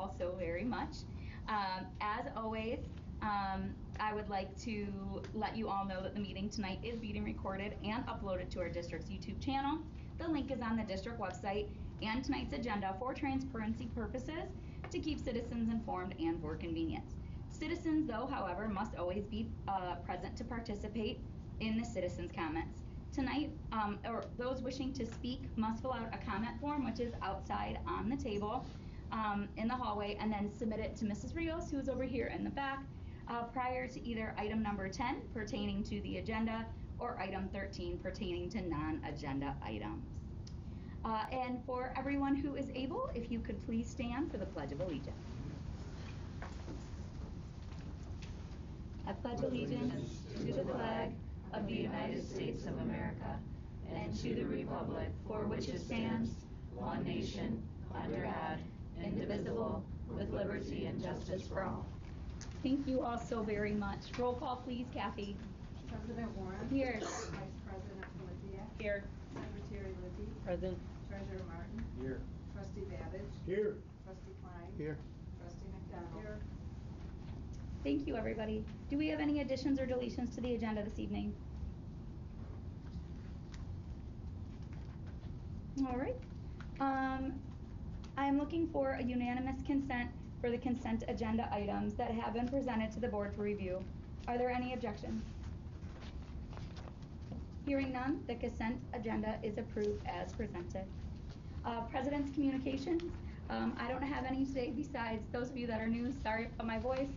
all so very much. As always, I would like to let you all know that the meeting tonight is being recorded and uploaded to our district's YouTube channel. The link is on the district website and tonight's agenda for transparency purposes to keep citizens informed and for convenience. Citizens, though, however, must always be present to participate in the citizens' comments. Tonight, or those wishing to speak must fill out a comment form, which is outside on the table in the hallway, and then submit it to Mrs. Rios, who is over here in the back, prior to either item number 10 pertaining to the agenda or item 13 pertaining to non-agenda items. And for everyone who is able, if you could please stand for the Pledge of Allegiance. I pledge allegiance to the flag of the United States of America and to the republic for which it stands, one nation, under God, indivisible, with liberty and justice for all. Thank you all so very much. Roll call, please, Kathy. President Warren. Here. Vice President Pelletier. Here. Secretary Libby. Present. Treasurer Martin. Here. Trustee Babbage. Here. Trustee Klein. Here. Trustee McDonald. Here. Thank you, everybody. Do we have any additions or deletions to the agenda this evening? All right. I'm looking for a unanimous consent for the consent agenda items that have been presented to the board for review. Are there any objections? Hearing none, the consent agenda is approved as presented. President's communications. I don't have any today besides those of you that are new. Sorry for my voice.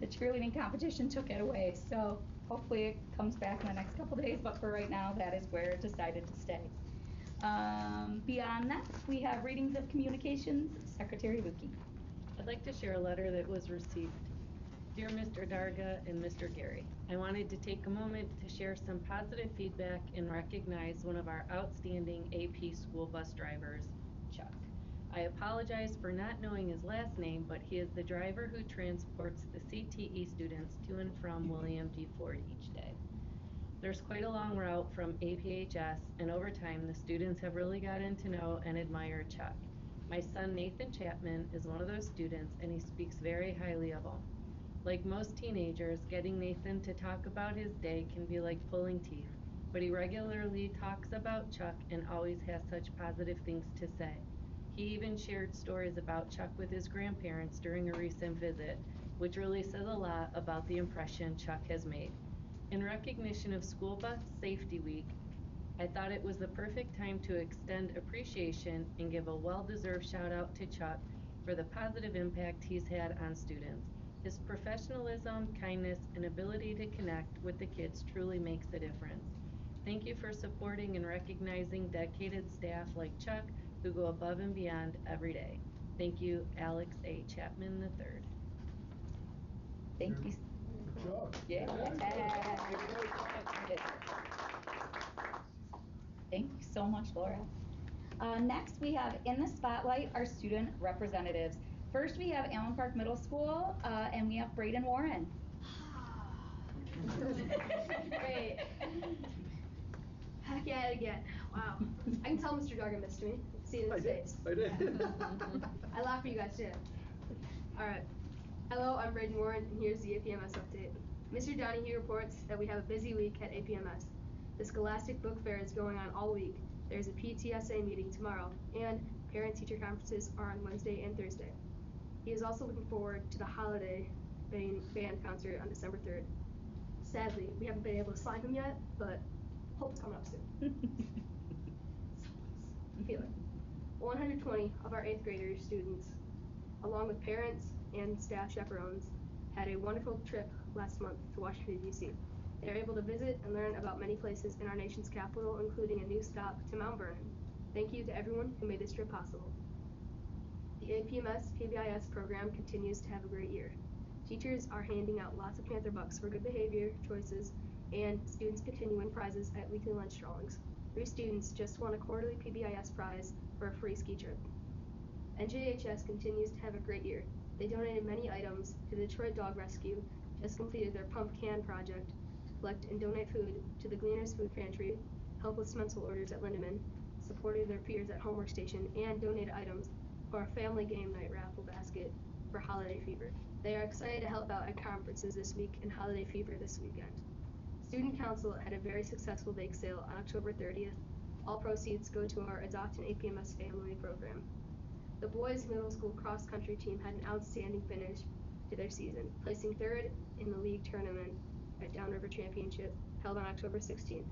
The cheerleading competition took it away, so hopefully it comes back in the next couple days, but for right now, that is where it decided to stay. Beyond that, we have readings of communications. Secretary Lukey. I'd like to share a letter that was received. Dear Mr. Darga and Mr. Gary, I wanted to take a moment to share some positive feedback and recognize one of our outstanding AP school bus drivers, Chuck. I apologize for not knowing his last name, but he is the driver who transports the CTE students to and from William D. Ford each day. There's quite a long route from APHS, and over time, the students have really gotten to know and admire Chuck. My son, Nathan Chapman, is one of those students, and he speaks very highly of him. Like most teenagers, getting Nathan to talk about his day can be like pulling teeth, but he regularly talks about Chuck and always has such positive things to say. He even shared stories about Chuck with his grandparents during a recent visit, which really says a lot about the impression Chuck has made. In recognition of School Bus Safety Week, I thought it was the perfect time to extend appreciation and give a well-deserved shout out to Chuck for the positive impact he's had on students. His professionalism, kindness, and ability to connect with the kids truly makes a difference. Thank you for supporting and recognizing dedicated staff like Chuck who go above and beyond every day. Thank you, Alex A. Chapman III. Thank you. Good job. Yeah. Thank you so much, Laura. Next, we have in the spotlight our student representatives. First, we have Allen Park Middle School, and we have Braden Warren. Great. Heck yeah, again. Wow. I can tell Mr. Darga missed me. See it in his face. I did. I laugh for you guys too. Alright. Hello, I'm Braden Warren, and here's the APMS update. Mr. Donahue reports that we have a busy week at APMS. The Scholastic Book Fair is going on all week. There's a PTSA meeting tomorrow, and parent-teacher conferences are on Wednesday and Thursday. He is also looking forward to the holiday band concert on December 3rd. Sadly, we haven't been able to sign him yet, but hope it's coming up soon. Feel it. 120 of our 8th grader students, along with parents and staff chaperones, had a wonderful trip last month to Washington, D.C. They were able to visit and learn about many places in our nation's capital, including a new stop to Mount Vernon. Thank you to everyone who made this trip possible. The APMS PBIS program continues to have a great year. Teachers are handing out lots of Panther Bucks for good behavior choices, and students continue to win prizes at weekly lunch drawings. 3 students just won a quarterly PBIS prize for a free ski trip. NJHS continues to have a great year. They donated many items to the Detroit Dog Rescue, just completed their pump can project to collect and donate food to the Gleaners Food Pantry, help with mental orders at Lindemann, supported their peers at Homework Station, and donated items or a family game night raffle basket for Holiday Fever. They are excited to help out at conferences this week and Holiday Fever this weekend. Student Council had a very successful bake sale on October 30th. All proceeds go to our Adopt an APMS Family program. The boys' middle school cross-country team had an outstanding finish to their season, placing third in the league tournament at Downriver Championship held on October 16th.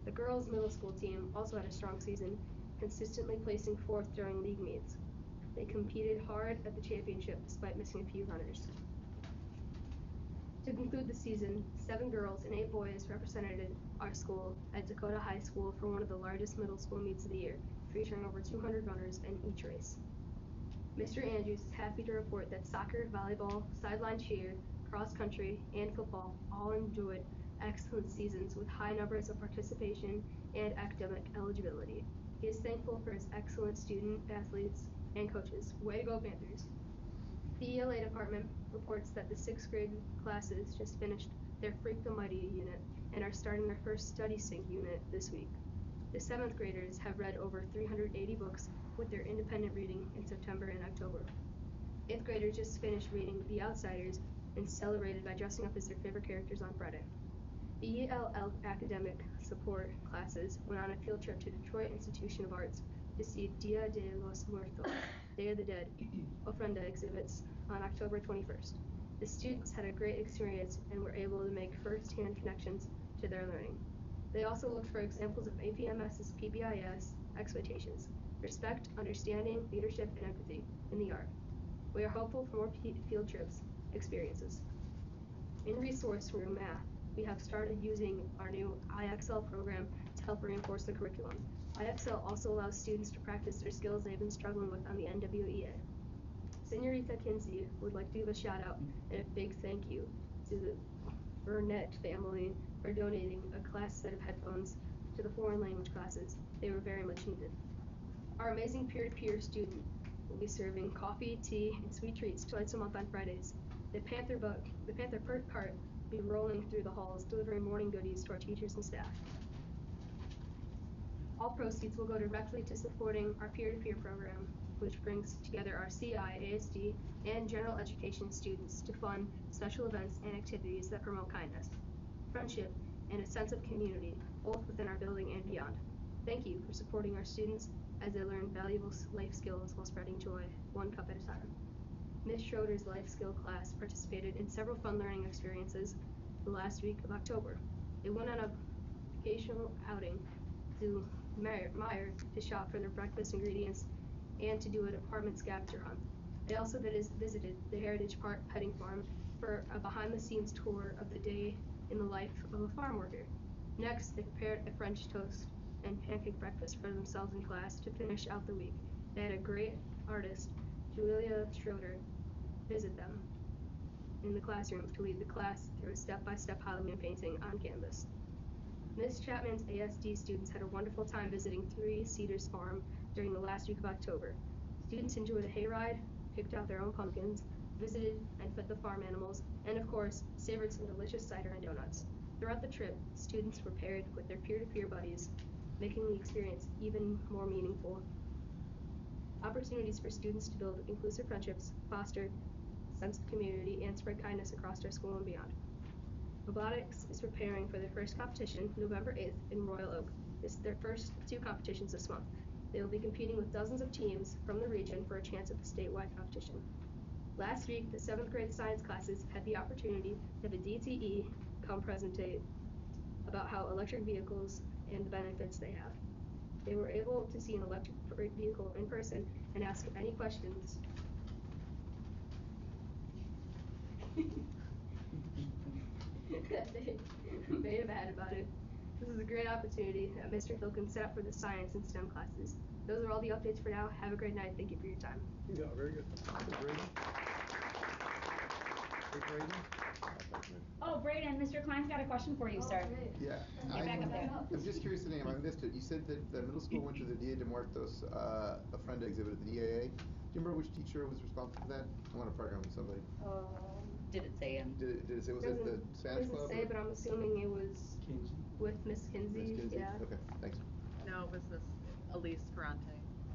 The girls' middle school team also had a strong season, consistently placing fourth during league meets. They competed hard at the championship despite missing a few runners. To conclude the season, 7 girls and 8 boys represented our school at Dakota High School for one of the largest middle school meets of the year, featuring over 200 runners in each race. Mr. Andrews is happy to report that soccer, volleyball, sideline cheer, cross country, and football all enjoyed excellent seasons with high numbers of participation and academic eligibility. He is thankful for his excellent student, athletes, and coaches. Way to go, Panthers! The ELA department reports that the 6th grade classes just finished their Freak the Mighty unit and are starting their first Study Sync unit this week. The 7th graders have read over 380 books with their independent reading in September and October. 8th graders just finished reading The Outsiders and celebrated by dressing up as their favorite characters on Friday. The ELL academic support classes went on a field trip to Detroit Institution of Arts to see Dia de los Muertos, Day of the Dead, Ofrenda exhibits on October 21st. The students had a great experience and were able to make first-hand connections to their learning. They also looked for examples of APMS's PBIS expectations: respect, understanding, leadership, and empathy in the art. We are hopeful for more field trips experiences. In Resource Room Math, we have started using our new IXL program to help reinforce the curriculum. IXL also allows students to practice their skills they've been struggling with on the NWEA. Senorita Kinsey would like to give a shout out and a big thank you to the Burnett family for donating a class set of headphones to the foreign language classes. They were very much needed. Our amazing peer-to-peer student will be serving coffee, tea, and sweet treats twice a month on Fridays. The Panther cart will be rolling through the halls, delivering morning goodies to our teachers and staff. All proceeds will go directly to supporting our peer-to-peer program, which brings together our CI, ASD, and general education students to fund special events and activities that promote kindness, friendship, and a sense of community, both within our building and beyond. Thank you for supporting our students as they learn valuable life skills while spreading joy, one cup at a time. Ms. Schroeder's life skill class participated in several fun learning experiences the last week of October. They went on a vacational outing to Meyer to shop for their breakfast ingredients and to do a department scavenger hunt. They also visited the Heritage Park Petting Farm for a behind-the-scenes tour of the day in the life of a farm worker. Next, they prepared a French toast and pancake breakfast for themselves in class to finish out the week. They had a great artist, Julia Schroeder, visit them in the classroom to lead the class through a step-by-step Halloween painting on canvas. Ms. Chapman's ASD students had a wonderful time visiting 3 Cedars Farm during the last week of October. Students enjoyed a hayride, picked out their own pumpkins, visited and fed the farm animals, and of course, savored some delicious cider and donuts. Throughout the trip, students were paired with their peer-to-peer buddies, making the experience even more meaningful. Opportunities for students to build inclusive friendships, foster a sense of community, and spread kindness across our school and beyond. Robotics is preparing for their first competition November 8th in Royal Oak. This is their first 2 competitions this month. They will be competing with dozens of teams from the region for a chance at the statewide competition. Last week, the 7th grade science classes had the opportunity to have a DTE come presentate about how electric vehicles and the benefits they have. They were able to see an electric vehicle in person and ask any questions that they may have had about it. This is a great opportunity that Mr. Filkin set up for the science and STEM classes. Those are all the updates for now. Have a great night. Thank you for your time. Yeah, very good. Braden? Oh, Brayden, Mr. Klein's got a question for you, sir. Yeah. Get back up there. I'm just curious the name. I missed it. You said that the middle school went to the Dia de Muertos Ofrenda exhibit at the DAA. Do you remember which teacher was responsible for that? I want to partner with somebody. Did it say him? Did it say, was it the Spanish club? Doesn't say, but I'm assuming it was Kinsey? with Miss Kinsey. Miss Kinsey? Yeah. Okay, thanks. No, it was this Elise Ferrante.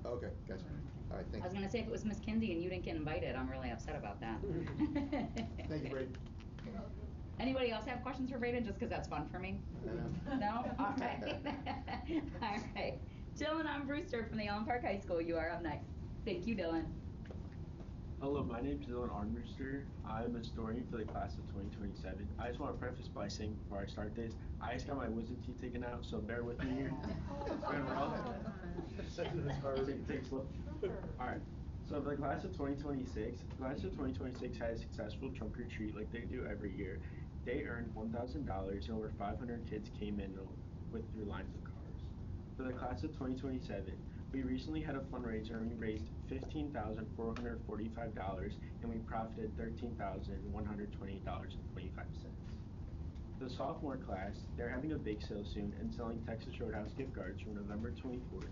Okay, gotcha. All right, I thank was you. gonna say, if it was Miss Kinsey and you didn't get invited, I'm really upset about that. Thank you, Brady. Anybody else have questions for Brayden, just 'cause that's fun for me? No? All right. All right. Dylan M. Brewster from the Allen Park High School, you are up next. Thank you, Dylan. Hello, my name is Dylan Armbruster. I'm a historian for the class of 2027. I just want to preface by saying before I start this, I just got my wisdom teeth taken out, so bear with me here. It's been rough. Take it slow. Alright, so for the class of 2026, the class of 2026 had a successful trunk or treat like they do every year. They earned $1,000 and over 500 kids came in with through lines of cars. For the class of 2027, we recently had a fundraiser and we raised $15,445 and we profited $13,128.25. The sophomore class, they're having a bake sale soon and selling Texas Roadhouse gift cards from November 24th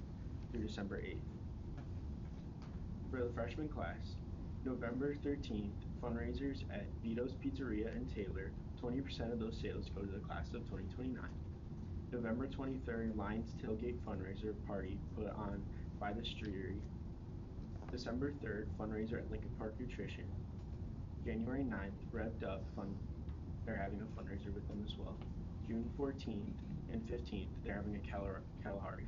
through December 8th. For the freshman class, November 13th, fundraisers at Vito's Pizzeria in Taylor, 20% of those sales go to the class of 2029. November 23rd, Lions Tailgate fundraiser party put on by the Streetery. December 3rd, fundraiser at Lincoln Park Nutrition. January 9th, Revved Up they're having a fundraiser with them as well. June 14th and 15th, they're having a Kalahari fundraiser.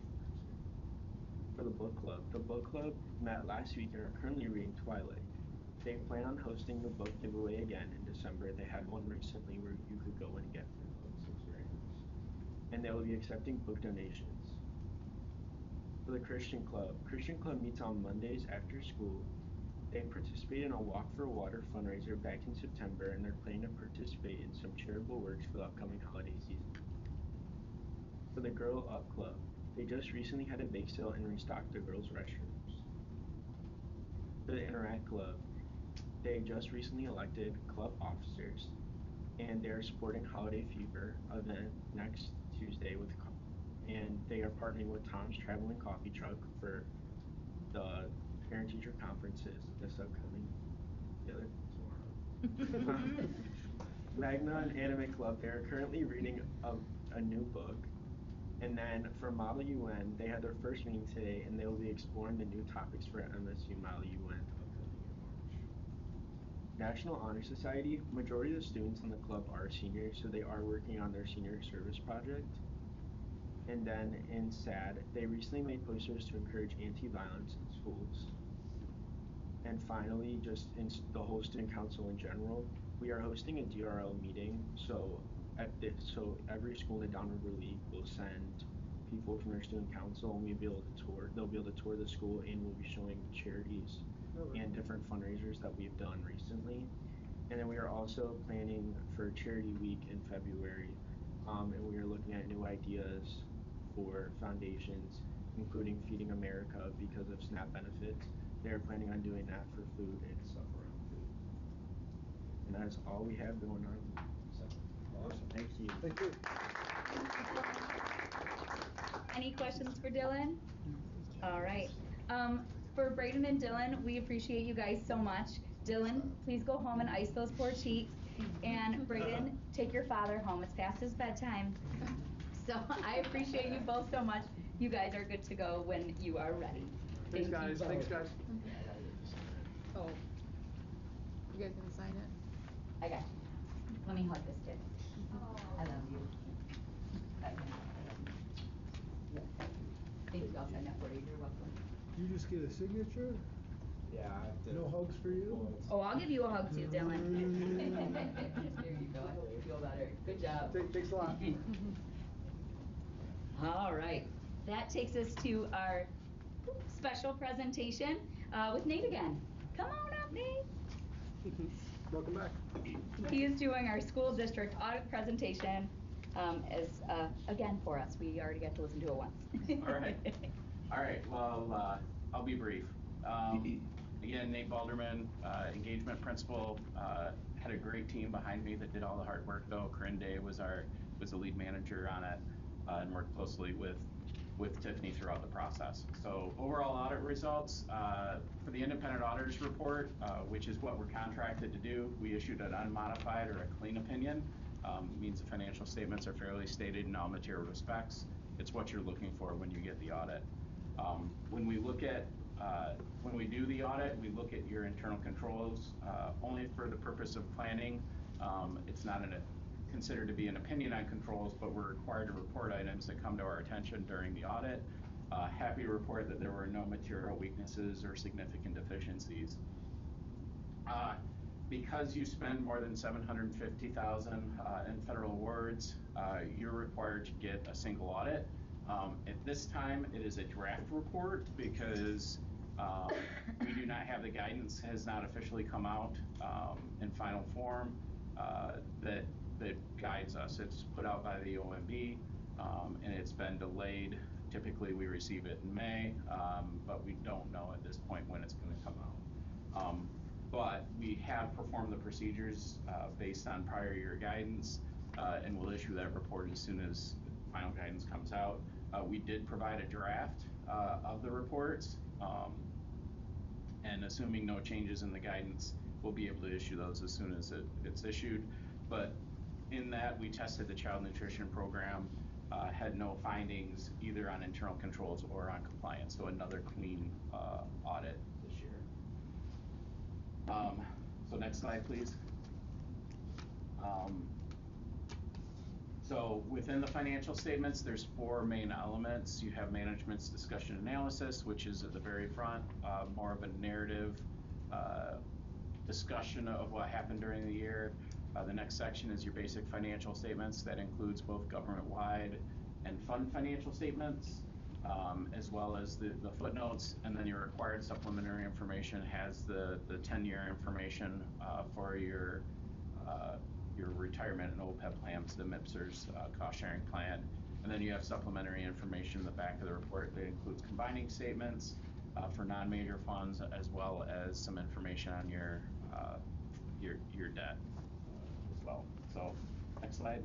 For the book club met last week and are currently reading Twilight. They plan on hosting the book giveaway again in December. They had one recently where you could go in and get free books. It was very nice. And they will be accepting book donations. For the Christian Club meets on Mondays after school. They participated in a Walk for Water fundraiser back in September, and they're planning to participate in some charitable works for the upcoming holiday season. For the Girl Up Club, they just recently had a bake sale and restocked the girls' restrooms. For the Interact Club, they just recently elected club officers, and they're supporting Holiday Fever event next Tuesday and they are partnering with Tom's Traveling Coffee Truck for the parent-teacher conferences this upcoming tomorrow. Magna and Anime Club, they're currently reading a new book. And then for Model UN, they had their first meeting today, and they will be exploring the new topics for MSU Model UN upcoming in March. National Honor Society, majority of the students in the club are seniors, so they are working on their senior service project. And then in SAD, they recently made posters to encourage anti-violence in schools. And finally, just in the whole student council in general, we are hosting a DRL meeting. So every school in the Downriver League will send people from their student council, and they'll be able to tour the school, and we'll be showing charities and different fundraisers that we've done recently. And then we are also planning for Charity Week in February, and we are looking at new ideas for foundations, including Feeding America because of SNAP benefits. They're planning on doing that for food and stuff around food. And that is all we have going on. So, Awesome. thank you. Thank you. Any questions for Dylan? All right. For Brayden and Dylan, we appreciate you guys so much. Dylan, please go home and ice those poor cheeks. And Brayden, take your father home. It's past his bedtime. So I appreciate you both so much. You guys are good to go when you are ready. Thanks, Thank guys. you. Thanks, guys. Oh. You guys gonna sign it? I got you. Let me hug this kid. I love you. Thank you. I'll sign that for you. You're welcome. You just get a signature? Yeah, I have to. No hugs for you? Oh, I'll give you a hug too, Dylan. There you go. I hope you feel better. Good job. Thanks a lot. All right. That takes us to our special presentation with Nate again. Come on up, Nate. Welcome back. He is doing our school district audit presentation again for us. We already got to listen to it once. All right. Well, I'll be brief. Again, Nate Balderman, engagement principal, had a great team behind me that did all the hard work though. Corinne Day was the lead manager on it and worked closely with Tiffany throughout the process. So overall audit results, for the independent auditors report, which is what we're contracted to do, we issued an unmodified or a clean opinion. Means the financial statements are fairly stated in all material respects. It's what you're looking for when you get the audit. When we look at When we do the audit, we look at your internal controls only for the purpose of planning. It's not considered to be an opinion on controls, but we're required to report items that come to our attention during the audit. Happy to report that there were no material weaknesses or significant deficiencies. Because you spend more than $750,000 in federal awards, you're required to get a single audit. At this time, it is a draft report because we do not have the guidance, has not officially come out in final form that guides us. It's put out by the OMB, and it's been delayed. Typically, we receive it in May, but we don't know at this point when it's going to come out. But we have performed the procedures based on prior year guidance, and we'll issue that report as soon as final guidance comes out. We did provide a draft of the reports, and assuming no changes in the guidance, we'll be able to issue those as soon as it's issued. But in that, we tested the child nutrition program, had no findings either on internal controls or on compliance, so another clean audit this year. So next slide, please. So within the financial statements, there's 4 main elements. You have management's discussion analysis, which is at the very front, more of a narrative discussion of what happened during the year. The next section is your basic financial statements. That includes both government-wide and fund financial statements, as well as the footnotes. And then your required supplementary information has the 10-year information for your retirement and OPEB plans, the MIPSR's cost-sharing plan. And then you have supplementary information in the back of the report that includes combining statements for non-major funds, as well as some information on your debt as well. So next slide.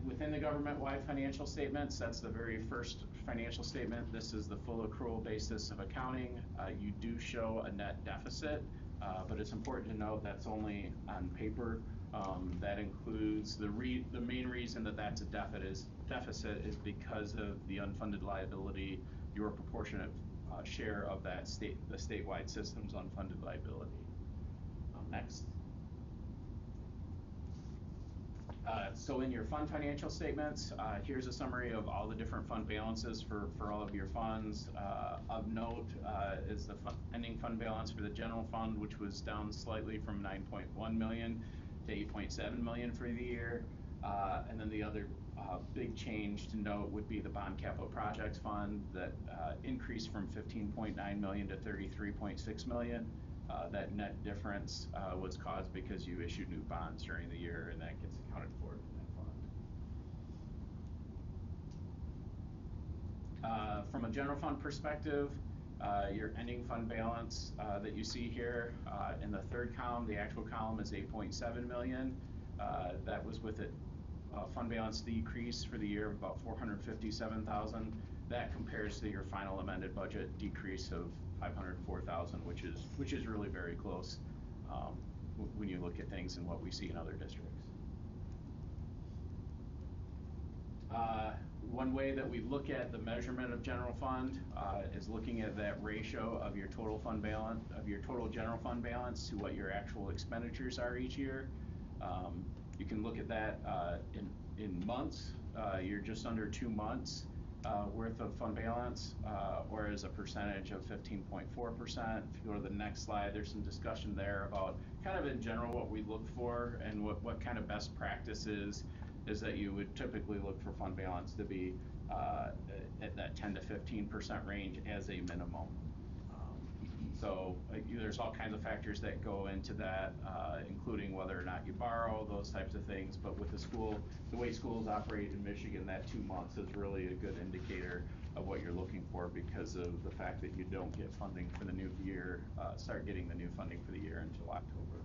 Within the government-wide financial statements, that's the very first financial statement. This is the full accrual basis of accounting. You do show a net deficit, but it's important to note that's only on paper. That includes the main reason that that's a deficit is because of the unfunded liability, your proportionate share of that the statewide system's unfunded liability. Next. So in your fund financial statements, here's a summary of all the different fund balances for all of your funds. Of note is the ending fund balance for the general fund, which was down slightly from 9.1 million to 8.7 million for the year. And then the other big change to note would be the bond capital projects fund that increased from 15.9 million to 33.6 million. That net difference was caused because you issued new bonds during the year, and that gets accounted for in that fund. From a general fund perspective, your ending fund balance that you see here in the third column, the actual column is 8.7 million. That was with a fund balance decrease for the year of about 457,000. That compares to your final amended budget decrease of 504,000, which is really very close when you look at things and what we see in other districts. One way that we look at the measurement of general fund is looking at that ratio of your total fund balance, of your total general fund balance to what your actual expenditures are each year. You can look at that in months. You're just under 2 months worth of fund balance, or as a percentage of 15.4%. If you go to the next slide, there's some discussion there about kind of in general what we look for and what kind of best practices is that you would typically look for fund balance to be at that 10 to 15% range as a minimum. So there's all kinds of factors that go into that, including whether or not you borrow, those types of things. But with the way schools operate in Michigan, that 2 months is really a good indicator of what you're looking for because of the fact that you don't get funding for the new year, start getting the new funding for the year until October.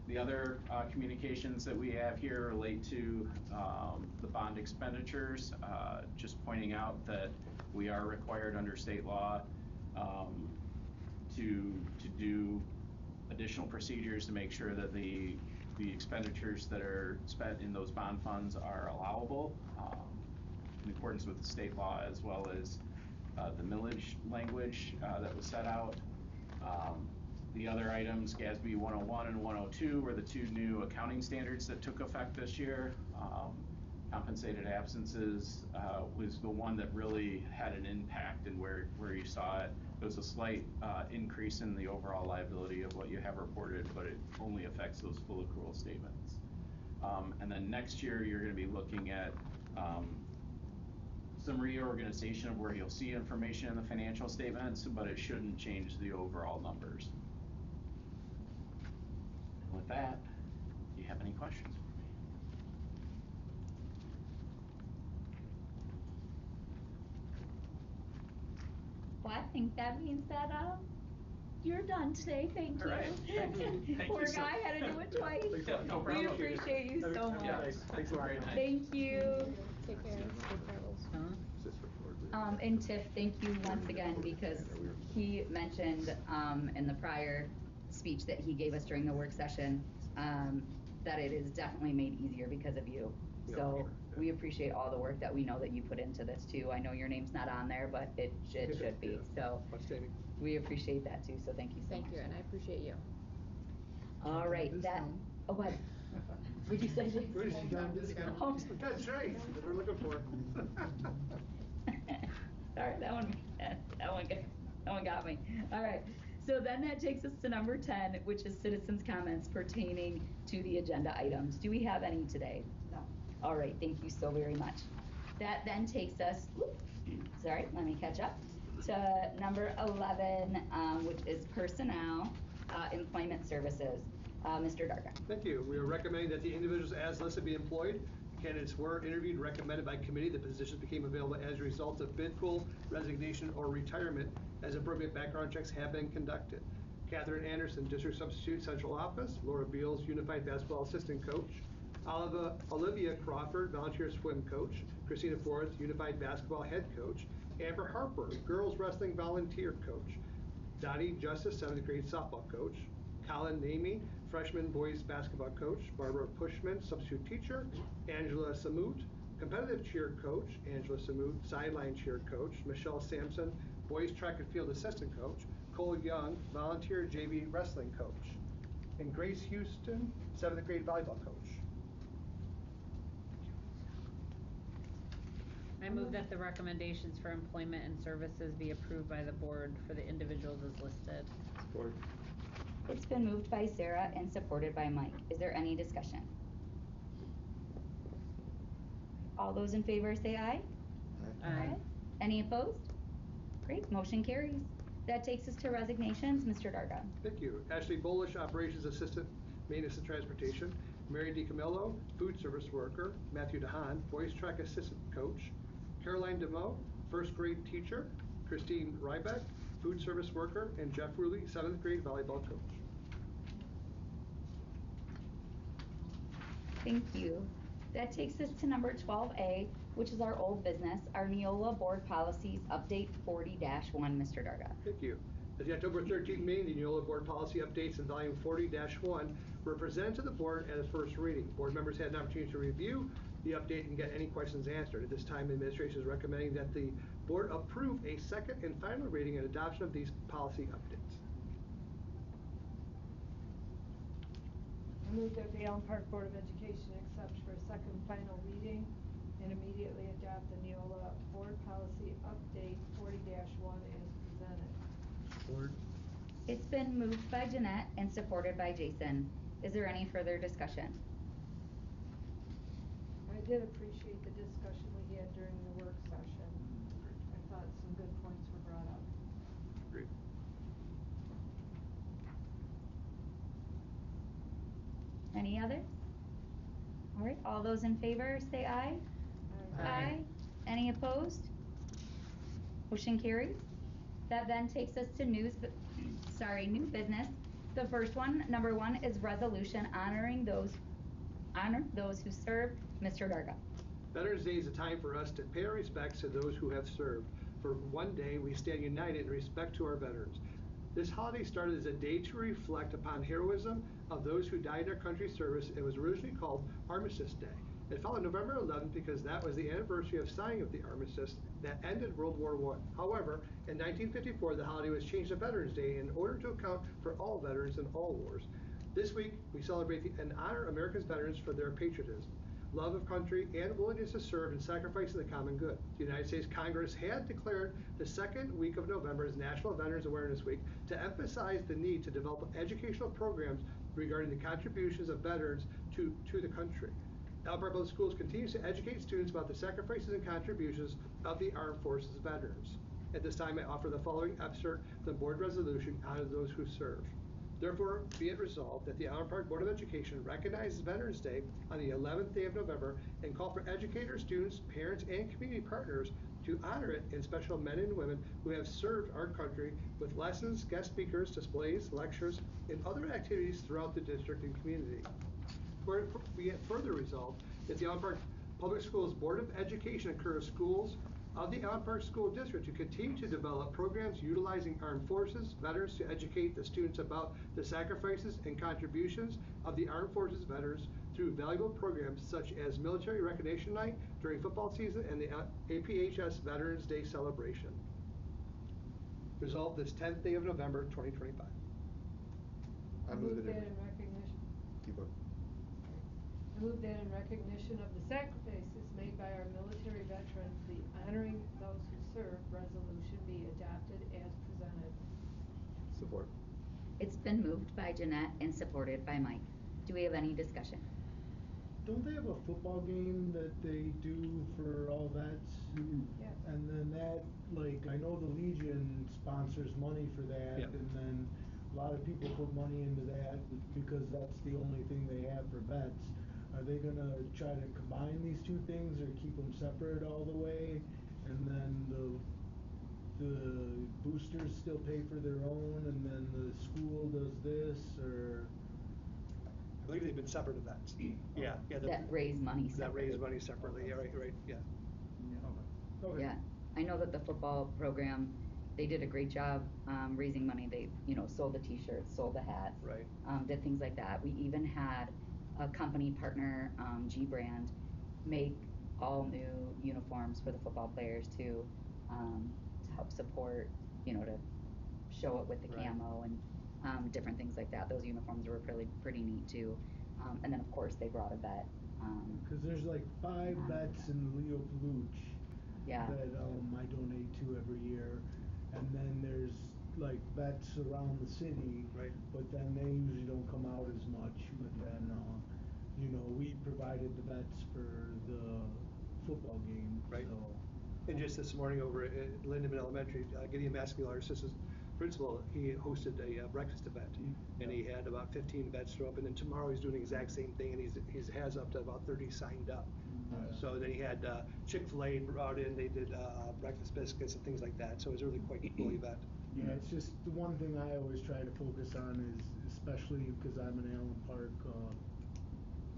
The other communications that we have here relate to the bond expenditures, just pointing out that we are required under state law to do additional procedures to make sure that the expenditures that are spent in those bond funds are allowable. in accordance with the state law, as well as the millage language that was set out. The other items, GASB 101 and 102, were the two new accounting standards that took effect this year. Compensated absences was the one that really had an impact, and where you saw it. There was a slight increase in the overall liability of what you have reported, but it only affects those full accrual statements. And then next year, you're going to be looking at some reorganization of where you'll see information in the financial statements, but it shouldn't change the overall numbers. And with that, do you have any questions for me? Well, I think that means that you're done today. Thank you. All right. Thank you. Thank Poor you so- guy had to do it twice. Yeah, no We problem. appreciate you so much. Yeah, Thanks a lot. Great night. Thank you. Take care. Safe travels. And Tiff, thank you once again, because he mentioned in the prior speech that he gave us during the work session that it is definitely made easier because of you. Yeah, So sure. we appreciate all the work that we know that you put into this too. I know your name's not on there, but it should be. So Outstanding. we appreciate that too. So thank you so much. Thank you, and I appreciate you. All right, that. Oh, what? Would you say? Where's she got this guy? Oh. That's right. That's what we're looking for. Sorry, that one got me. All right. So then that takes us to number 10, which is citizens' comments pertaining to the agenda items. Do we have any today? No. All right, thank you so very much. That then takes us, sorry, let me catch up, to number 11, which is personnel, employment services. Mr. Darga. Thank you. We are recommending that the individuals as listed be employed. Candidates were interviewed and recommended by committee. The positions became available as a result of bid pool, resignation, or retirement, as appropriate background checks have been conducted. Catherine Anderson, District Substitute Central Office. Laura Beals, Unified Basketball Assistant Coach. Olivia Crawford, Volunteer Swim Coach. Christina Forrest, Unified Basketball Head Coach. Amber Harper, Girls Wrestling Volunteer Coach. Dottie Justice, 7th grade softball coach. Colin Namey, freshman boys basketball coach. Barbara Pushman, substitute teacher. Angela Samut, competitive cheer coach. Angela Samut, sideline cheer coach. Michelle Sampson, boys track and field assistant coach. Cole Young, volunteer JV wrestling coach. And Grace Houston, 7th grade volleyball coach. I move that the recommendations for employment and services be approved by the board for the individuals as listed. Support. It's been moved by Sarah and supported by Mike. Is there any discussion? All those in favor say aye. Aye. Any opposed? Great, motion carries. That takes us to resignations. Mr. Darga. Thank you. Ashley Bolish, Operations Assistant, Maintenance and Transportation. Mary DiCamillo, Food Service Worker. Matthew DeHaan, Boys Track Assistant Coach. Caroline DeMoe, First Grade Teacher. Christine Rybeck, Food Service Worker. And Jeff Ruley, 7th grade volleyball coach. Thank you. That takes us to number 12A, which is our old business, our Neola Board Policies Update 40-1, Mr. Darga. Thank you. At the October 13th meeting, the Neola Board Policy Updates in Volume 40-1 were presented to the board at a first reading. Board members had an opportunity to review the update and get any questions answered. At this time, the administration is recommending that the board approve a second and final reading and adoption of these policy updates. I move that the Allen Park Board of Education accept for a second final reading and immediately adopt the Neola Board Policy Update 40-1 as presented. Support. It's been moved by Jeanette and supported by Jason. Is there any further discussion? I did appreciate the discussion we had during the work session. I thought some good points were brought up. Agreed. Any others? All right, all those in favor say aye. Aye. Any opposed? Motion carries. That then takes us to new business. The first one, number 1, is resolution honor those who serve. Mr. Darga. Veterans Day is a time for us to pay our respects to those who have served. For one day, we stand united in respect to our veterans. This holiday started as a day to reflect upon heroism of those who died in our country's service and was originally called Armistice Day. It followed November 11th because that was the anniversary of signing of the armistice that ended World War I. However, in 1954, the holiday was changed to Veterans Day in order to account for all veterans in all wars. This week, we celebrate and honor America's veterans for their patriotism, love of country, and willingness to serve and sacrifice in the common good. The United States Congress had declared the second week of November as National Veterans Awareness Week to emphasize the need to develop educational programs regarding the contributions of veterans to the country. Allen Park Public Schools continues to educate students about the sacrifices and contributions of the Armed Forces veterans. At this time, I offer the following excerpt from the board resolution out of those who serve. Therefore, be it resolved that the Allen Park Board of Education recognizes Veterans Day on the 11th day of November and call for educators, students, parents, and community partners to honor it in special men and women who have served our country with lessons, guest speakers, displays, lectures, and other activities throughout the district and community. Be it further resolved that the Allen Park Public Schools Board of Education encourages schools of the Allen Park School District to continue to develop programs utilizing armed forces veterans to educate the students about the sacrifices and contributions of the armed forces veterans through valuable programs such as Military Recognition Night during football season and the APHS Veterans Day celebration. Resolved this 10th day of November, 2025. I move that in recognition. Keep going. I move that in recognition of the sacrifices made by our military veterans, the Honoring Those Who Serve resolution be adopted as presented. Support. It's been moved by Jeanette and supported by Mike. Do we have any discussion? Don't they have a football game that they do for all vets? Yes. And then that, like, I know the Legion sponsors money for that, Yep. and then a lot of people put money into that because that's the only thing they have for vets. Are they gonna try to combine these two things or keep them separate all the way? And then the boosters still pay for their own, and then the school does this, or? I believe they've been separate events. Yeah. That raise money That separately. raise money separately, yeah, right, yeah. Okay. Yeah, I know that the football program, they did a great job raising money. They, sold the T-shirts, sold the hats, Right. Did things like that. We even had a company partner, G Brand, make all new uniforms for the football players to help support, to show it with the Right. camo and different things like that. Those uniforms were pretty neat too. And then of course they brought a vet. Cause there's like 5 vets in Leo Paluch Yeah. that I donate to every year, and then there's like vets around the city, Right. but then they usually don't come out as much. But then we provided the vets for the football game. Right. So. And just this morning over at Lindeman Elementary, Gideon Maskell, our assistant principal, he hosted a breakfast event, and he had about 15 vets show up. And then tomorrow he's doing the exact same thing, and he has up to about 30 signed up. So then he had Chick-fil-A brought in. They did breakfast biscuits and things like that. So it was a really quite a cool event. Yeah, it's just the one thing I always try to focus on is, especially because I'm an Allen Park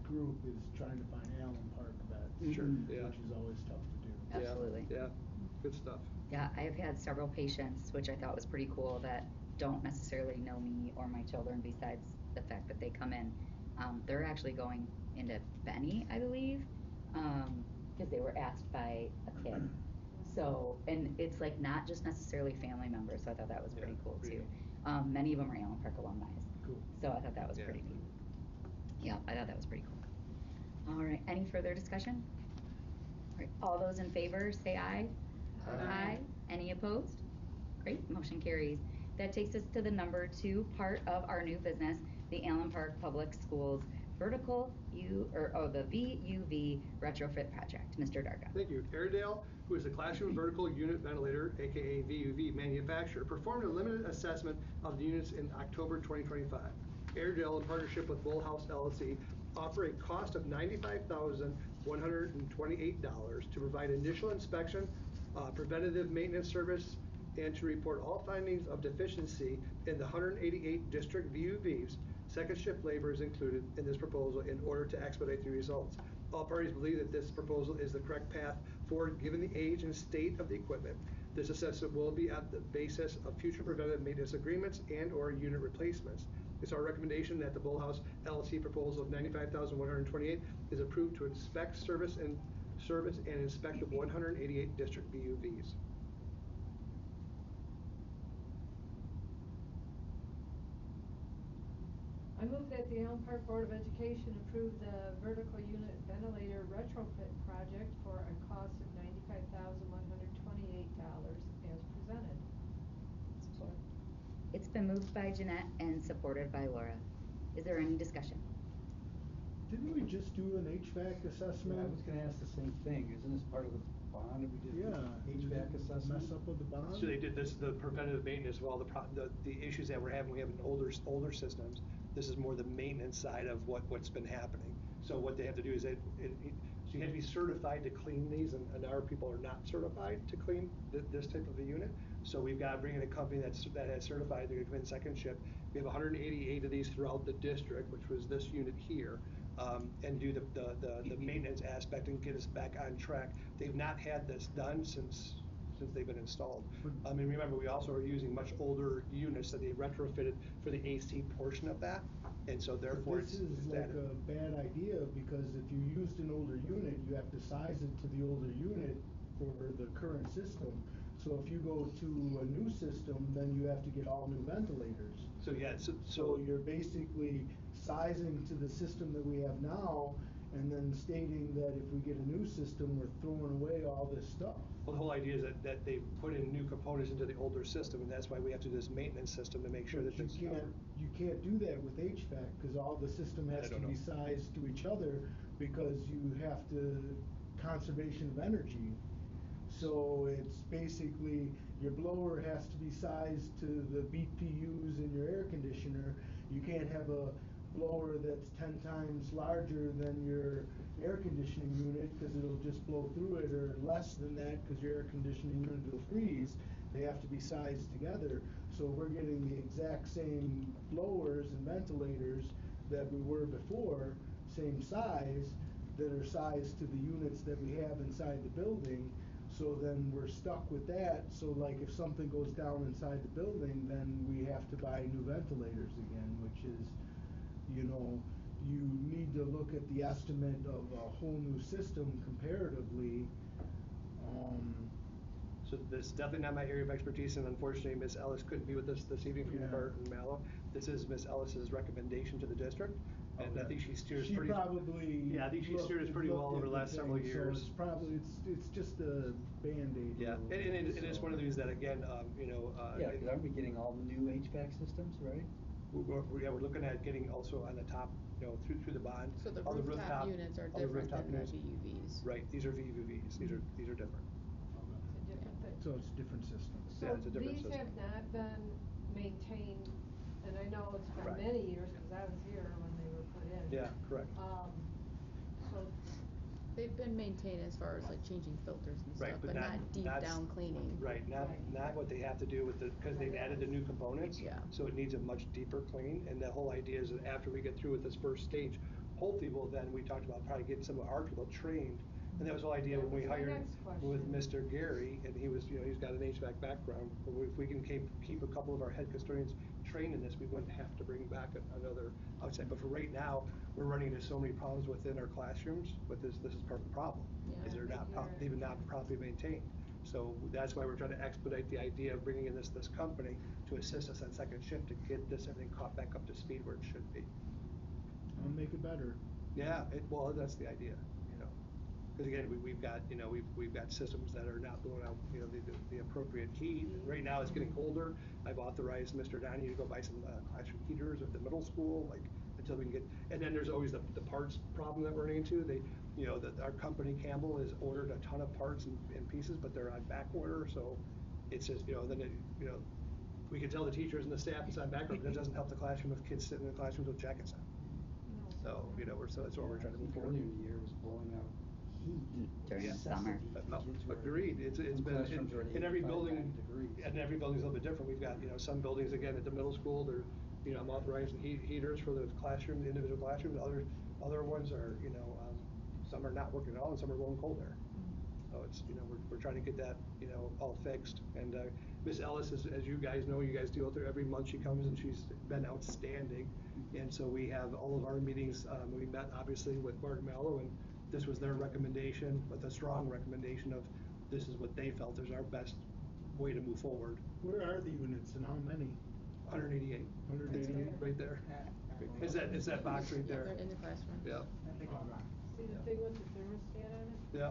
group, is trying to find Allen Park vets. Sure, yeah. Which is always tough to do. Absolutely. Yeah, good stuff. Yeah, I have had several patients, which I thought was pretty cool, that don't necessarily know me or my children besides the fact that they come in. They're actually going into Benny, I believe, because they were asked by a kid. So, and it's like not just necessarily family members, so I thought that was pretty cool too. Many of them are Allen Park alumni. Cool. So I thought that was pretty neat. Yeah, I thought that was pretty cool. All right, any further discussion? All right, all those in favor say aye. Aye. Any opposed? Great, motion carries. That takes us to the number 2 part of our new business, the Allen Park Public Schools the VUV retrofit project. Mr. Darga. Thank you. Airedale, who is the classroom vertical unit ventilator, aka VUV manufacturer, performed a limited assessment of the units in October 2025. Airedale, in partnership with Bullhouse LLC, offer a cost of $95,128 to provide initial inspection, preventative maintenance service, and to report all findings of deficiency in the 188 district VUVs. Second shift labor is included in this proposal in order to expedite the results. All parties believe that this proposal is the correct path forward given the age and state of the equipment. This assessment will be at the basis of future preventive maintenance agreements and/or unit replacements. It's our recommendation that the Bullhouse LLC proposal of $95,128 is approved to inspect, service, and inspect the 188 district VUVs. I move that the Allen Park Board of Education approve the vertical unit ventilator retrofit project for a cost of $95,128 as presented. Support. It's been moved by Jeanette and supported by Laura. Is there any discussion? Didn't we just do an HVAC assessment? Yeah, I was gonna ask the same thing, isn't this part of the bond that we did? Yeah. HVAC Did it assessment? Mess up with the bond? So they did this, the preventative maintenance of all the issues that we're having. We have in older systems. This is more the maintenance side of what's been happening. So what they have to do is so you have to be certified to clean these, and our people are not certified to clean this type of a unit. So we've got to bring in a company that has certified. They're going to come in second shift. We have 188 of these throughout the district, which was this unit here, and do the maintenance aspect and get us back on track. They've not had this done since they've been installed. I mean, remember, we also are using much older units that they retrofitted for the AC portion of that, and so therefore This is like a bad idea, because if you used an older unit, you have to size it to the older unit for the current system. So if you go to a new system, then you have to get all new ventilators. So yeah, So you're basically sizing to the system that we have now, and then stating that if we get a new system, we're throwing away all this stuff. Well, the whole idea is that they put in new components into the older system, and that's why we have to do this maintenance system to make sure that it's covered. You can't do that with HVAC, because all the system has to be sized to each other, because you have to, conservation of energy. So it's basically, your blower has to be sized to the BTUs in your air conditioner. You can't have a blower that's 10 times larger than your air conditioning unit, because it'll just blow through it, or less than that because your air conditioning unit will freeze. They have to be sized together. So we're getting the exact same blowers and ventilators that we were before, same size, that are sized to the units that we have inside the building. So then we're stuck with that. So like if something goes down inside the building, then we have to buy new ventilators again, which is, you know, you need to look at the estimate of a whole new system comparatively. So this is definitely not my area of expertise, and unfortunately, Ms. Ellis couldn't be with us this evening from Barton Mallow. This is Ms. Ellis's recommendation to the district, and I think she steers pretty. I think she steers pretty well over the last several years. So it's probably it's just a Band-Aid. Yeah, and it is one of these that again, yeah, because aren't we getting all new HVAC systems, right? We're looking at getting also on the top, you know, through the bond. So the all rooftop units are different than the VUVs. Right, these are VUVs. These are different. It's a different thing. So it's a different system. So Yeah, it's a different these system. have not been maintained, and I know it's been Right. many years, because I was here when they were put in. Yeah, correct. So They've been maintained as far as like changing filters and Right, stuff, but but not- not deep not- down cleaning. Right, not what they have to do with because they've added the new components. Yeah. So it needs a much deeper clean, and the whole idea is that after we get through with this first stage, hopefully we talked about probably getting some of our people trained, and that was the whole idea That when we was my hired next question. with Mr. Gary, and he was, you know, he's got an HVAC background, but if we can keep a couple of our head custodians trained in this, we wouldn't have to bring back another outside. But for right now, we're running into so many problems within our classrooms, but this is part of the problem, Yeah. is they've been not properly maintained. So that's why we're trying to expedite the idea of bringing in this company to assist us on second shift to get everything caught back up to speed where it should be. I'll make it better. Yeah, well, that's the idea, you know. Because again, we've got, you know, we've got systems that are not blowing out, you know, the appropriate heat. Right now, it's getting colder. I've authorized Mr. Donahue to go buy some classroom heaters at the middle school, like until we can get. And then there's always the parts problem that we're running into. You know, our company Campbell has ordered a ton of parts and pieces, but they're on back order. So it's just, you know, then we can tell the teachers and the staff it's on back order. That doesn't help the classroom if kids sitting in the classrooms with jackets on. So, you know, that's what we're trying to move forward. Earlier in the year was blowing out heat During the summer. Agreed. It's been Classrooms are at in every 85, building, 90 degrees. and every building's a little bit different. We've got, you know, some buildings again at the middle school. They're, you know, I'm authorizing heaters for the classroom, the individual classrooms. Other ones are, you know, some are not working at all, and some are blowing cold air. So it's, we're trying to get that, all fixed. And Miss Ellis, as you guys know, you guys deal with her every month. She comes and she's been outstanding. And so we have all of our meetings, we met obviously with Mark Mello, and this was their recommendation, with a strong recommendation of this is what they felt is our best way to move forward. Where are the units and how many? 188. 188? Right there. It's that box right Yeah, there. they're in the classroom. Yeah. See the thing with the thermostat on it? Yeah.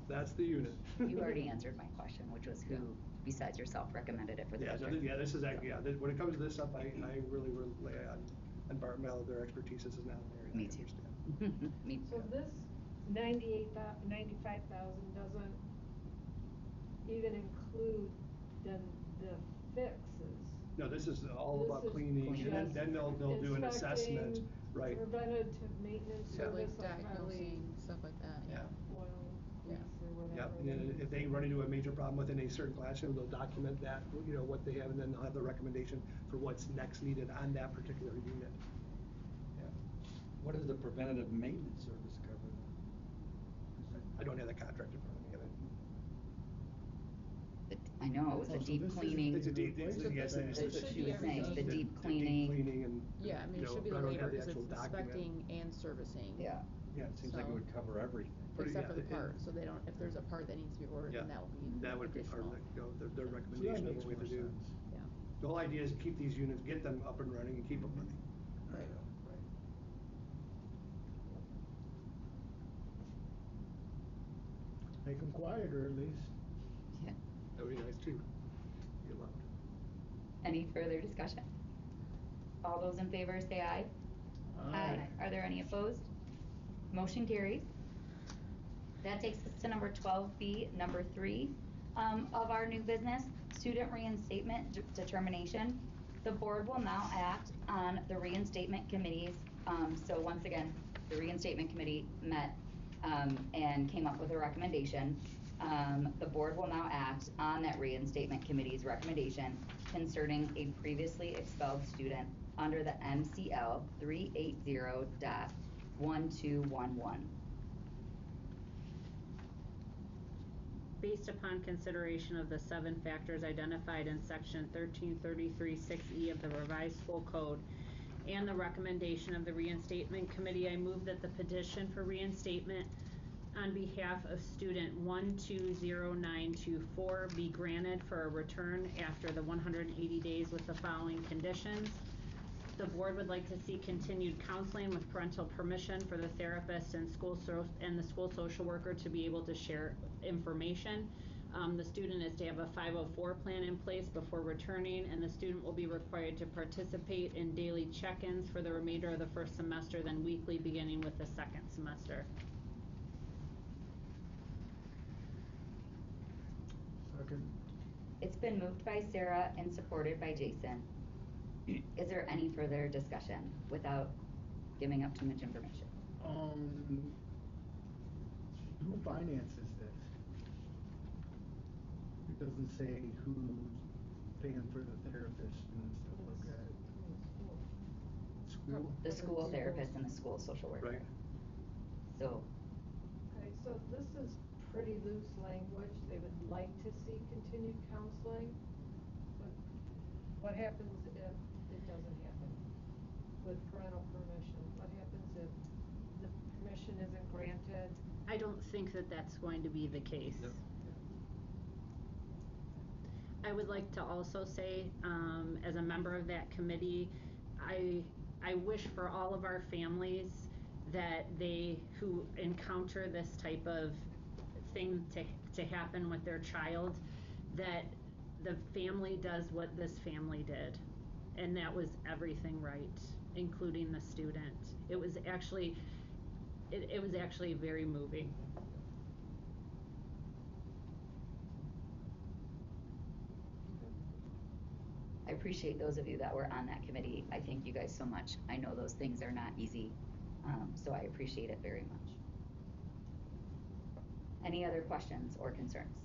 That's the unit. You already answered my question, which was who besides yourself recommended it for the Yeah, district? this is actually, when it comes to this stuff, I really rely on Bart Mello. Their expertise is not an area Me I too. understand. Me So too. this 95,000 doesn't even include the fixes. No, this is all This about is cleaning, and just then they'll do an assessment, inspecting, right? Preventative maintenance So like service, like probably diagnosing, stuff like that, yeah. oil Yeah. leaks or whatever. Yep, and then if they run into a major problem within a certain classroom, they'll document that, what they have, and then they'll have the recommendation for what's next needed on that particular unit. Yeah. What does the preventative maintenance service cover then? I don't have the contract in front of me. I know, it was the Oh, so deep this is- cleaning. It's a deep, yes, It it's should That's what she be was saying, the everything. deep cleaning. cleaning and. Yeah, I mean, it should be but the I don't labor, have the because actual it's document. inspecting and servicing. Yeah. Yeah, it seems like it So- would cover everything. Except for the Yeah, part, so they don't, if there's a part that needs to be ordered, Yeah, then that will be that would be part of additional. their So that recommendation of makes what we have to more do. sense. Yeah. The whole idea is to keep these units, get them up and running and keep them running. Right. Make them quieter at least. Yeah. That would be nice too. Be loud. Any further discussion? All those in favor say aye. Are there any opposed? Motion carries. That takes us to number 12B, number 3 of our new business, student reinstatement determination. The board will now act on the reinstatement committees. So once again, the reinstatement committee met and came up with a recommendation. The board will now act on that reinstatement committee's recommendation concerning a previously expelled student under the MCL 380.1211. Based upon consideration of the 7 factors identified in section 1333-6E of the revised school code and the recommendation of the reinstatement committee, I move that the petition for reinstatement on behalf of student 120924 be granted for a return after the 180 days with the following conditions. The board would like to see continued counseling with parental permission for the therapist and the school social worker to be able to share information. The student is to have a 504 plan in place before returning, and the student will be required to participate in daily check-ins for the remainder of the first semester, then weekly beginning with the second semester. Second. It's been moved by Sarah and supported by Jason. Is there any further discussion without giving up too much information? Who finances this? It doesn't say who's paying for the therapist and stuff like that. School? The school therapist and the school social worker. Right. So, Okay, so this is pretty loose language. They would like to see continued counseling. But what happens if it doesn't happen with parental permission? What happens if the permission isn't granted? I don't think that that's going to be the case. Yep. I would like to also say, as a member of that committee, I wish for all of our families that who encounter this type of thing to happen with their child, that the family does what this family did, and that was everything right, including the student. It was actually very moving. I appreciate those of you that were on that committee. I thank you guys so much. I know those things are not easy, so I appreciate it very much. Any other questions or concerns?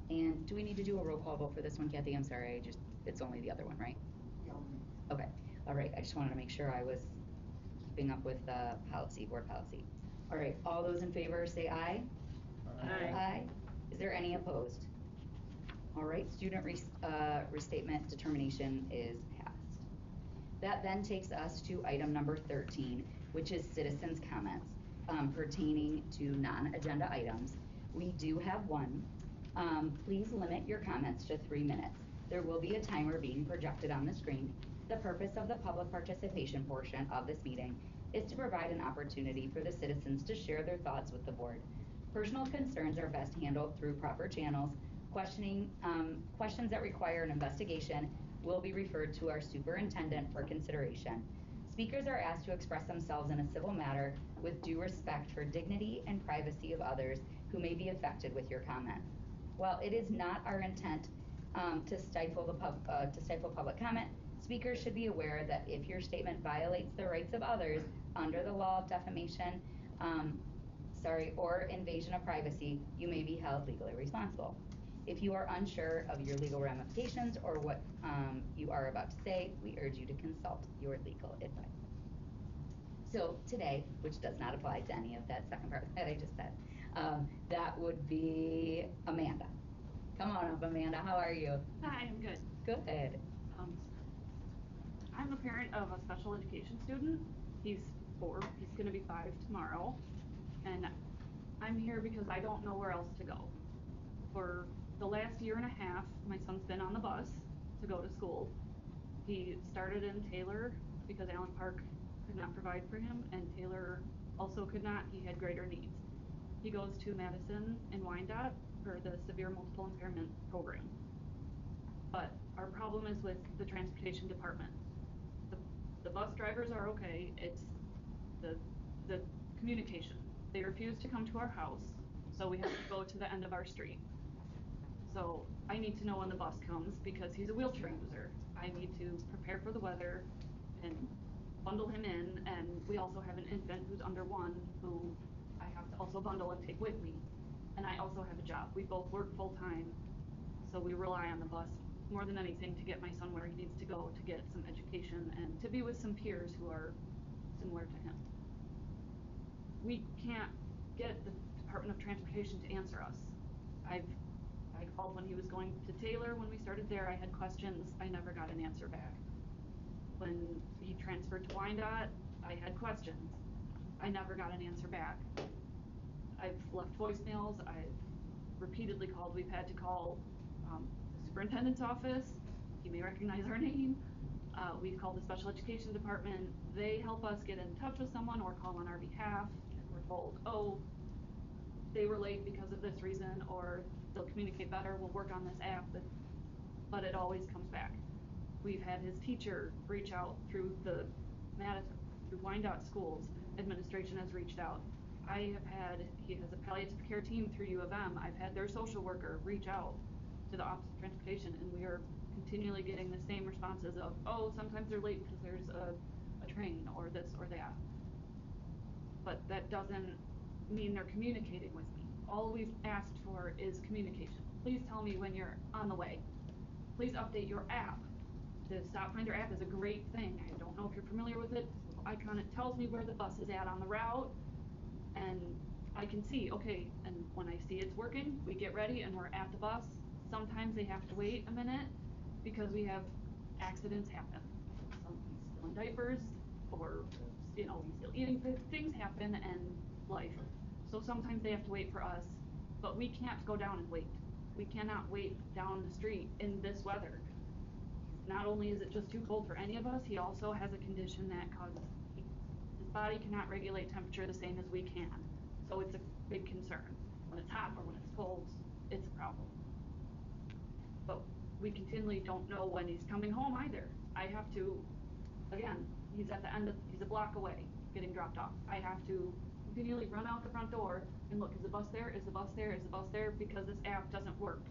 And do we need to do a roll call vote for this one, Kathy? I'm sorry, it's only the other one, right? Okay. All right, I just wanted to make sure I was keeping up with the policy, board policy. All right, all those in favor say aye. Aye. Aye. Is there any opposed? All right, student restatement determination is passed. That then takes us to item number 13, which is citizens' comments pertaining to non-agenda items. We do have one. Please limit your comments to 3 minutes. There will be a timer being projected on the screen. The purpose of the public participation portion of this meeting is to provide an opportunity for the citizens to share their thoughts with the board. Personal concerns are best handled through proper channels. Questions that require an investigation will be referred to our superintendent for consideration. Speakers are asked to express themselves in a civil manner with due respect for dignity and privacy of others who may be affected with your comments. While it is not our intent to stifle public comment, speakers should be aware that if your statement violates the rights of others under the law of defamation, or invasion of privacy, you may be held legally responsible. If you are unsure of your legal ramifications or what you are about to say, we urge you to consult your legal advice. So today, which does not apply to any of that second part that I just said, that would be Amanda. Come on up, Amanda. How are you? Hi, I'm good. Good. I'm a parent of a special education student. He's 4. He's going to be 5 tomorrow. And I'm here because I don't know where else to go. For the last year and a half, my son's been on the bus to go to school. He started in Taylor because Allen Park could not provide for him, and Taylor also could not. He had greater needs. He goes to Madison and Wyandotte for the severe multiple impairment program. But our problem is with the transportation department. The bus drivers are okay. It's the communication. They refuse to come to our house, so we have to go to the end of our street. So I need to know when the bus comes because he's a wheelchair user. I need to prepare for the weather and bundle him in, and we also have an infant who's under 1 who I have to also bundle and take with me. And I also have a job. We both work full time, so we rely on the bus more than anything to get my son where he needs to go to get some education and to be with some peers who are similar to him. We can't get the Department of Transportation to answer us. I called when he was going to Taylor. When we started there, I had questions. I never got an answer back. When he transferred to Wyandotte, I had questions. I never got an answer back. I've left voicemails. I've repeatedly called. We've had to call the superintendent's office. He may recognize our name. We've called the special education department. They help us get in touch with someone or call on our behalf. We're told, oh, they were late because of this reason, or they'll communicate better, we'll work on this app, but it always comes back. We've had his teacher reach out through the Madison, through Wyandotte schools. Administration has reached out. He has a palliative care team through U of M. I've had their social worker reach out to the Office of Transportation, and we are continually getting the same responses of, oh, sometimes they're late because there's a train or this or that. But that doesn't mean they're communicating with me. All we've asked for is communication. Please tell me when you're on the way. Please update your app. The Stop Finder app is a great thing. I don't know if you're familiar with it. This little icon, it tells me where the bus is at on the route, and I can see, okay, and when I see it's working, we get ready and we're at the bus. Sometimes they have to wait a minute because we have accidents happen. He's still in diapers, or he's still eating. Things happen and life. So sometimes they have to wait for us, but we can't go down and wait. We cannot wait down the street in this weather. Not only is it just too cold for any of us, he also has a condition that causes his body cannot regulate temperature the same as we can. So it's a big concern. When it's hot or when it's cold, it's a problem. But we continually don't know when he's coming home either. I have to, again, he's a block away getting dropped off. I have to continually run out the front door and look, is the bus there? Is the bus there? Is the bus there? Because this app doesn't work.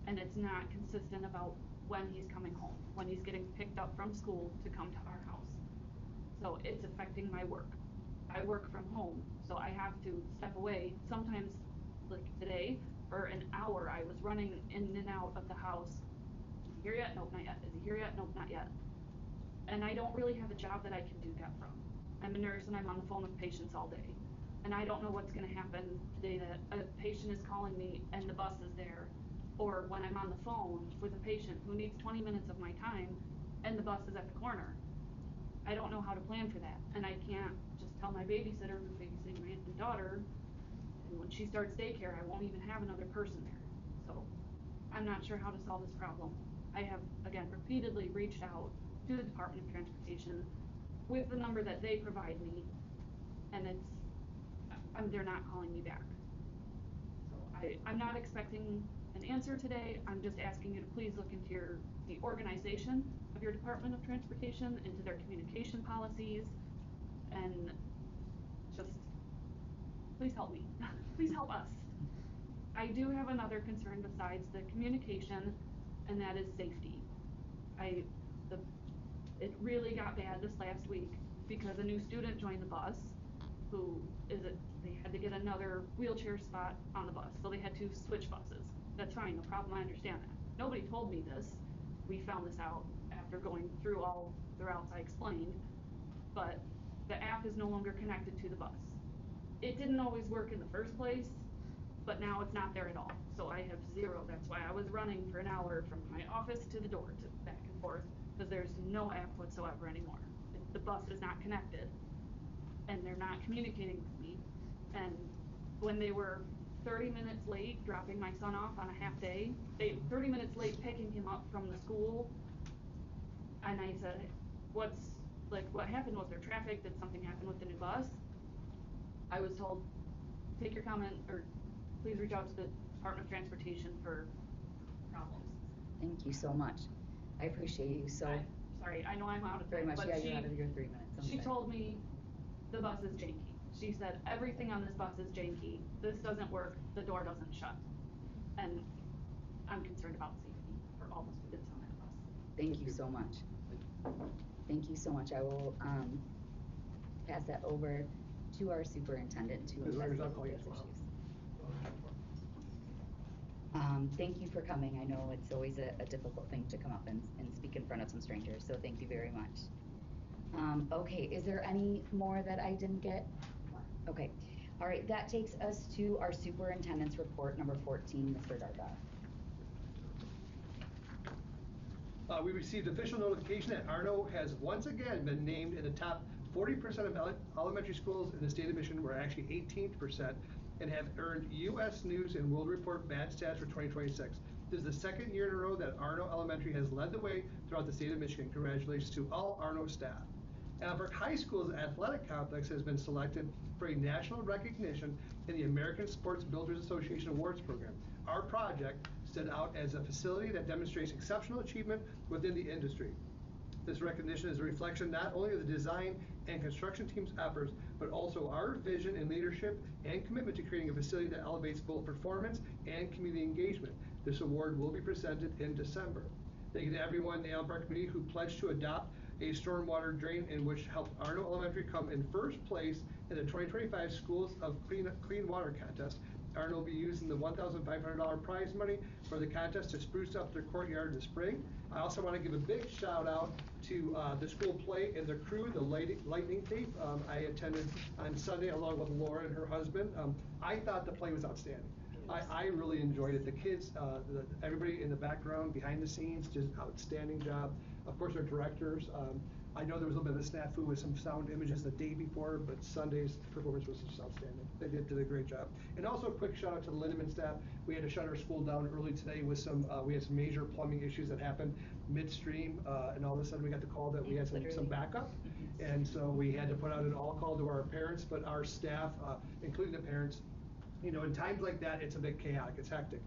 And it's not consistent about when he's coming home, when he's getting picked up from school to come to our house. So it's affecting my work. I work from home, so I have to step away. Sometimes, like today, for an hour, I was running in and out of the house. Is he here yet? Nope, not yet. Is he here yet? Nope, not yet. And I don't really have a job that I can do that from. I'm a nurse and I'm on the phone with patients all day. And I don't know what's gonna happen the day that a patient is calling me and the bus is there, or when I'm on the phone with a patient who needs 20 minutes of my time and the bus is at the corner. I don't know how to plan for that. And I can't just tell my babysitter who's babysitting my infant daughter, and when she starts daycare, I won't even have another person there. So I'm not sure how to solve this problem. I have, again, repeatedly reached out to the Department of Transportation with the number that they provide me, and they're not calling me back. So I'm not expecting an answer today. I'm just asking you to please look into the organization of your Department of Transportation, into their communication policies, and just please help me. Please help us. I do have another concern besides the communication, and that is safety. It really got bad this last week because a new student joined the bus they had to get another wheelchair spot on the bus, so they had to switch buses. That's fine, no problem, I understand that. Nobody told me this. We found this out after going through all the routes I explained, but the app is no longer connected to the bus. It didn't always work in the first place, but now it's not there at all. So I have zero. That's why I was running for an hour from my office to the door, back and forth, because there's no app whatsoever anymore. The bus is not connected, and they're not communicating with me. And when they were 30 minutes late dropping my son off on a half day, 30 minutes late picking him up from the school, and I said, what happened? Was there traffic? Did something happen with the new bus? I was told, take your comment, or please reach out to the Department of Transportation for problems. Thank you so much. I appreciate you so sorry, I know I'm out of very time, much. but Yeah, you're out of your 3 minutes. She told me the bus is janky. She said everything on this bus is janky. This doesn't work. The door doesn't shut. And I'm concerned about safety for all the students on that bus. Thank you so much. Thank you so much. I will pass that over to our superintendent to investigate those issues. Thank you for coming. I know it's always a difficult thing to come up and speak in front of some strangers, so thank you very much. Okay, is there any more that I didn't get? Okay. All right, that takes us to our superintendent's report, number 14, Mr. Darga. We received official notification that Arno has once again been named in the top 40% of elementary schools in the state of Michigan. We're actually 18%, and have earned U.S. News and World Report Bad Stats for 2026. This is the second year in a row that Arno Elementary has led the way throughout the state of Michigan. Congratulations to all Arno staff. Albert High School's athletic complex has been selected for a national recognition in the American Sports Builders Association Awards program. Our project stood out as a facility that demonstrates exceptional achievement within the industry. This recognition is a reflection not only of the design and construction team's efforts, but also our vision and leadership and commitment to creating a facility that elevates both performance and community engagement. This award will be presented in December. Thank you to everyone in the Allen Park community who pledged to adopt a stormwater drain, in which helped Arno Elementary come in first place in the 2025 Schools of Clean Water Contest. Arno will be using the $1,500 prize money for the contest to spruce up their courtyard in the spring. I also want to give a big shout out to the school play and the crew, the Lightning Thief. I attended on Sunday along with Laura and her husband. I thought the play was outstanding. I really enjoyed it. The kids, everybody in the background, behind the scenes, just outstanding job. Of course, our directors. I know there was a little bit of a snafu with some sound images the day before, but Sunday's performance was just outstanding. They did a great job. And also a quick shout out to the Lindemann staff. We had to shut our school down early today with we had some major plumbing issues that happened midstream, and all of a sudden we got the call that we had some backup. And so we had to put out an all call to our parents, but our staff, including the parents, in times like that, it's a bit chaotic, it's hectic,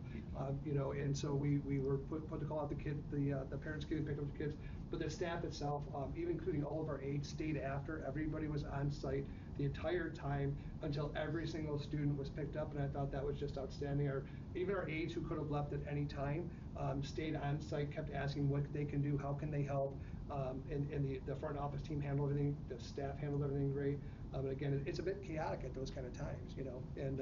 and so we were put to call out the parents getting picked up the kids, but the staff itself, even including all of our aides, stayed after. Everybody was on site the entire time until every single student was picked up, and I thought that was just outstanding. Even our aides who could have left at any time stayed on site, kept asking what they can do, how can they help, and the front office team handled everything, the staff handled everything great. But again, it's a bit chaotic at those kind of times, and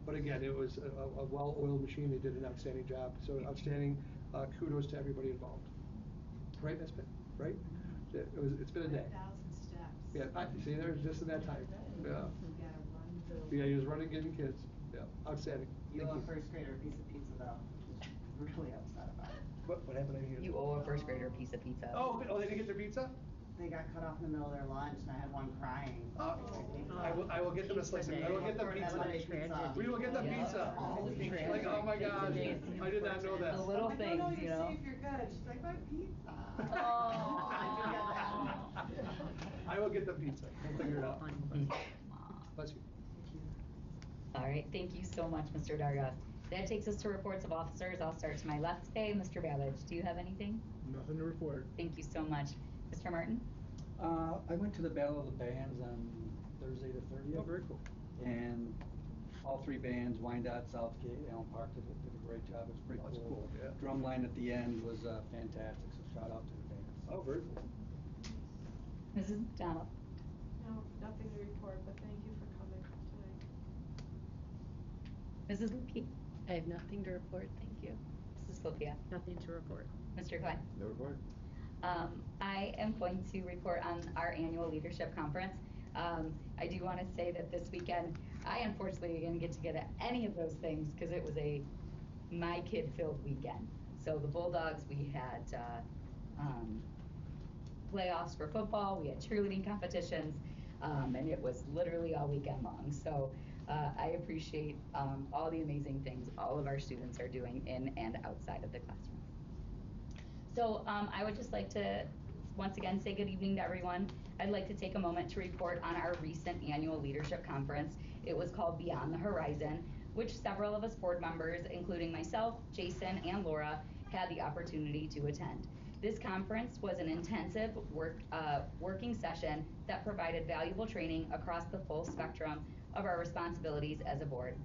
but again, it was a well-oiled machine. They did an outstanding job. So outstanding kudos to everybody involved. Right, Ms. Pitt? Right? It's been a day. 5,000 steps. Yeah, see, there's just in that time. Yeah. You gotta run through. Yeah, he was running, getting kids. Yeah, outstanding. You Thank owe a you. first grader a piece of pizza though. He's really upset about it. What happened? I didn't hear You that. owe a first grader a piece of pizza. Oh, they didn't get their pizza? They got cut off in the middle of their lunch and I had one crying. Oh, I will get them a slice. I will get them pizza. We will get them pizza. Like, oh my gosh, I did not know that. The little I'm like, things, no, you you're know. safe, you're good. She's like, my pizza. I will get them pizza. We'll figure it out. Bless you. All right, thank you so much, Mr. Darga. That takes us to reports of officers. I'll start to my left today. Mr. Babbage, do you have anything? Nothing to report. Thank you so much. Mr. Martin? I went to the Battle of the Bands on Thursday the 30th. Oh, very cool. And all three bands, Wyandotte, Southgate, Allen Park, did a great job. It was pretty That's cool, yeah. Drum line at the end was fantastic, so shout out to the bands. Oh, very cool. Mrs. McDonald? No, nothing to report, but thank you for coming tonight. Mrs. Lukey? I have nothing to report, thank you. Mrs. Sophia? Nothing to report. Mr. Klein? No report. I am going to report on our annual leadership conference. I do want to say that this weekend, I unfortunately didn't get to get to any of those things because it was a my kid-filled weekend. So the Bulldogs, we had playoffs for football, we had cheerleading competitions, and it was literally all weekend long. So I appreciate all the amazing things all of our students are doing in and outside of the classroom. So I would just like to once again say good evening to everyone. I'd like to take a moment to report on our recent annual leadership conference. It was called Beyond the Horizon, which several of us board members, including myself, Jason, and Laura, had the opportunity to attend. This conference was an intensive working session that provided valuable training across the full spectrum of our responsibilities as a board.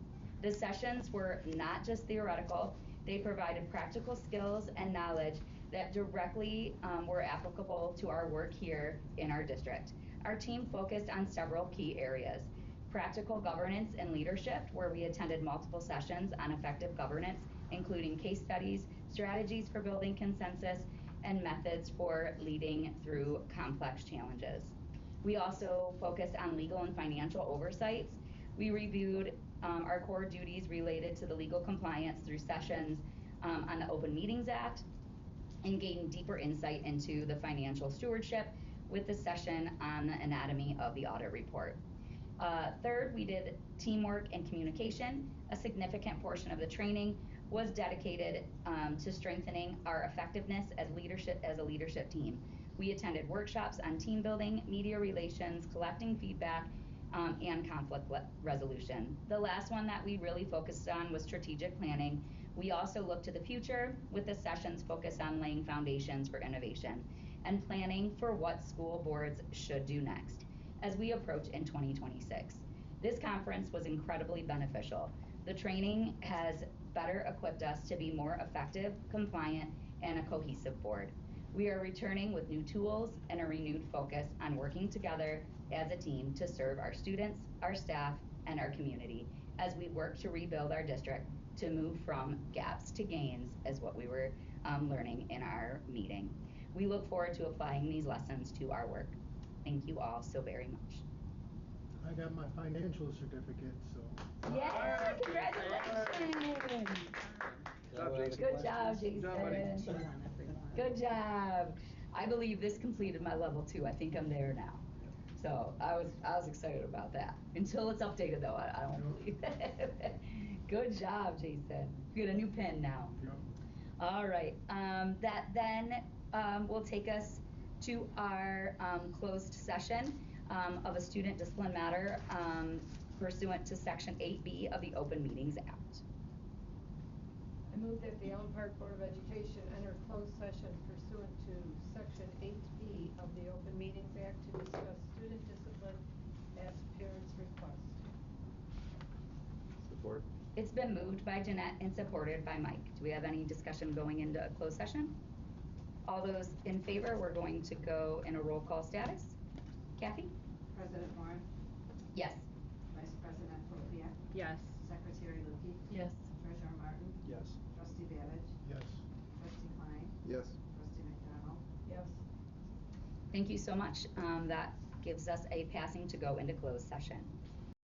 The sessions were not just theoretical, they provided practical skills and knowledge that directly were applicable to our work here in our district. Our team focused on several key areas. Practical governance and leadership, where we attended multiple sessions on effective governance, including case studies, strategies for building consensus, and methods for leading through complex challenges. We also focused on legal and financial oversights. We reviewed our core duties related to the legal compliance through sessions on the Open Meetings Act, and gained deeper insight into the financial stewardship with the session on the anatomy of the audit report. Third, we did teamwork and communication. A significant portion of the training was dedicated to strengthening our effectiveness as a leadership team. We attended workshops on team building, media relations, collecting feedback, and conflict resolution. The last one that we really focused on was strategic planning. We also looked to the future with the sessions focused on laying foundations for innovation and planning for what school boards should do next as we approach in 2026. This conference was incredibly beneficial. The training has better equipped us to be more effective, compliant, and a cohesive board. We are returning with new tools and a renewed focus on working together as a team to serve our students, our staff, and our community as we work to rebuild our district to move from gaps to gains, as what we were learning in our meeting. We look forward to applying these lessons to our work. Thank you all so very much. I got my financial certificate, so. Yeah, congratulations! Good job, Jason. Good job. I believe this completed my level 2. I think I'm there now. So I was excited about that. Until it's updated though, I don't believe it. Good job, Jason. You get a new pen now. Yep. All right. That then will take us to our closed session of a student discipline matter pursuant to Section 8B of the Open Meetings Act. I move that the Allen Park Board of Education enter closed session pursuant to Section 8B of the Open Meetings Act to discuss student discipline at parents' request. Support. It's been moved by Jeanette and supported by Mike. Do we have any discussion going into a closed session? All those in favor, we're going to go in a roll call status. Kathy? President Warren, Yes. Vice President Sophia, Yes. Secretary Lukey, Yes. Treasurer Martin, Yes. Trustee Babbage, Yes. Trustee Klein, Yes. Trustee McDonald, Yes. Thank you so much. That gives us a passing to go into closed session.